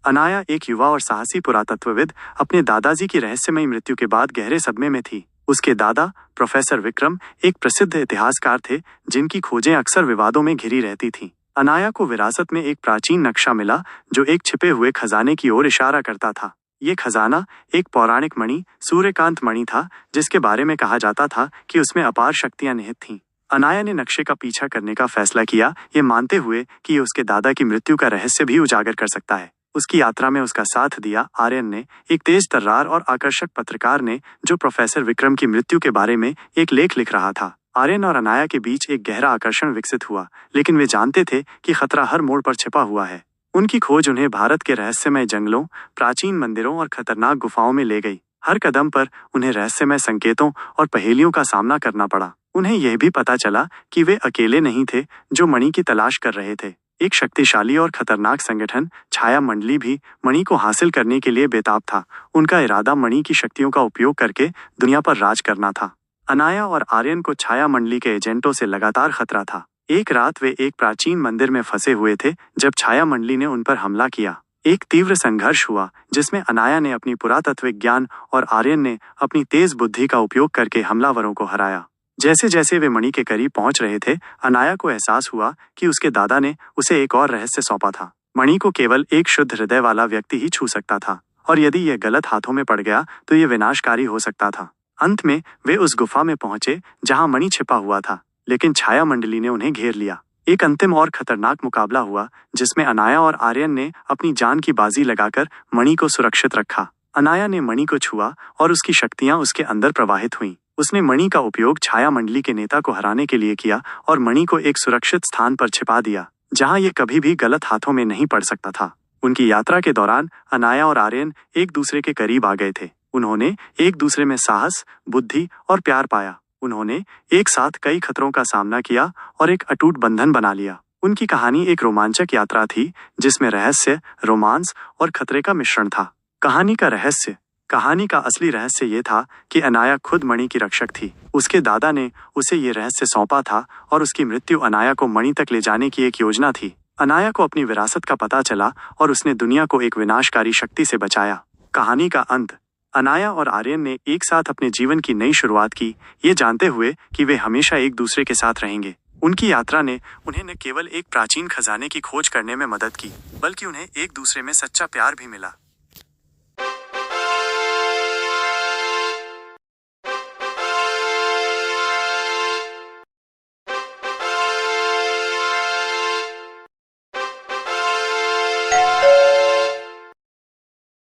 अनाया एक युवा और साहसी पुरातत्वविद अपने दादाजी की रहस्यमयी मृत्यु के बाद गहरे सदमे में थी। उसके दादा प्रोफेसर विक्रम एक प्रसिद्ध इतिहासकार थे जिनकी खोजें अक्सर विवादों में घिरी रहती थीं। अनाया को विरासत में एक प्राचीन नक्शा मिला जो एक छिपे हुए खजाने की ओर इशारा करता था। ये खजाना एक पौराणिक मणि सूर्यकांत मणि था जिसके बारे में कहा जाता था कि उसमें अपार शक्तियां निहित थीं। अनाया ने नक्शे का पीछा करने का फैसला किया, ये मानते हुए कि ये उसके दादा की मृत्यु का रहस्य भी उजागर कर सकता है। उसकी यात्रा में उसका साथ दिया आर्यन ने, एक तेज तर्रार और आकर्षक पत्रकार ने, जो प्रोफेसर विक्रम की मृत्यु के बारे में एक लेख लिख रहा था। आर्यन और अनाया के बीच एक गहरा आकर्षण विकसित हुआ, लेकिन वे जानते थे कि खतरा हर मोड़ पर छिपा हुआ है। उनकी खोज उन्हें भारत के रहस्यमय जंगलों, प्राचीन मंदिरों और खतरनाक गुफाओं में ले गई। हर कदम पर उन्हें रहस्यमय संकेतों और पहेलियों का सामना करना पड़ा। उन्हें यह भी पता चला कि वे अकेले नहीं थे जो मणि की तलाश कर रहे थे। एक शक्तिशाली और खतरनाक संगठन छाया मंडली भी मणि को हासिल करने के लिए बेताब था। उनका इरादा मणि की शक्तियों का उपयोग करके दुनिया पर राज करना था। अनाया और आर्यन को छाया मंडली के एजेंटों से लगातार खतरा था। एक रात वे एक प्राचीन मंदिर में फंसे हुए थे जब छाया मंडली ने उन पर हमला किया। एक तीव्र संघर्ष हुआ जिसमें अनाया ने अपनी पुरातत्विक ज्ञान और आर्यन ने अपनी तेज बुद्धि का उपयोग करके हमलावरों को हराया। जैसे जैसे वे मणि के करीब पहुंच रहे थे, अनाया को एहसास हुआ कि उसके दादा ने उसे एक और रहस्य सौंपा था। मणि को केवल एक शुद्ध हृदय वाला व्यक्ति ही छू सकता था, और यदि यह गलत हाथों में पड़ गया तो यह विनाशकारी हो सकता था। अंत में वे उस गुफा में पहुंचे जहां मणि छिपा हुआ था, लेकिन छाया मंडली ने उन्हें घेर लिया। एक अंतिम और खतरनाक मुकाबला हुआ जिसमें अनाया और आर्यन ने अपनी जान की बाजी लगाकर मणि को सुरक्षित रखा। अनाया ने मणि को छुआ और उसकी शक्तियां उसके अंदर प्रवाहित हुईं। उसने मणि का उपयोग छाया मंडली के नेता को हराने के लिए किया और मणि को एक सुरक्षित स्थान पर छिपा दिया जहां यह कभी भी गलत हाथों में नहीं पड़ सकता था। उनकी यात्रा के दौरान अनाया और आर्यन एक दूसरे के करीब आ गए थे। उन्होंने एक दूसरे में साहस, बुद्धि और प्यार पाया। उन्होंने एक साथ कई खतरों का सामना किया और एक अटूट बंधन बना लिया। उनकी कहानी एक रोमांचक यात्रा थी जिसमें रहस्य, रोमांस और खतरे का मिश्रण था। कहानी का असली रहस्य ये था कि अनाया खुद मणि की रक्षक थी। उसके दादा ने उसे ये रहस्य सौंपा था और उसकी मृत्यु अनाया को मणि तक ले जाने की एक योजना थी। अनाया को अपनी विरासत का पता चला और उसने दुनिया को एक विनाशकारी शक्ति से बचाया। कहानी का अंत। अनाया और आर्यन ने एक साथ अपने जीवन की नई शुरुआत की, ये जानते हुए कि वे हमेशा एक दूसरे के साथ रहेंगे। उनकी यात्रा ने उन्हें न केवल एक प्राचीन खजाने की खोज करने में मदद की, बल्कि उन्हें एक दूसरे में सच्चा प्यार भी मिला।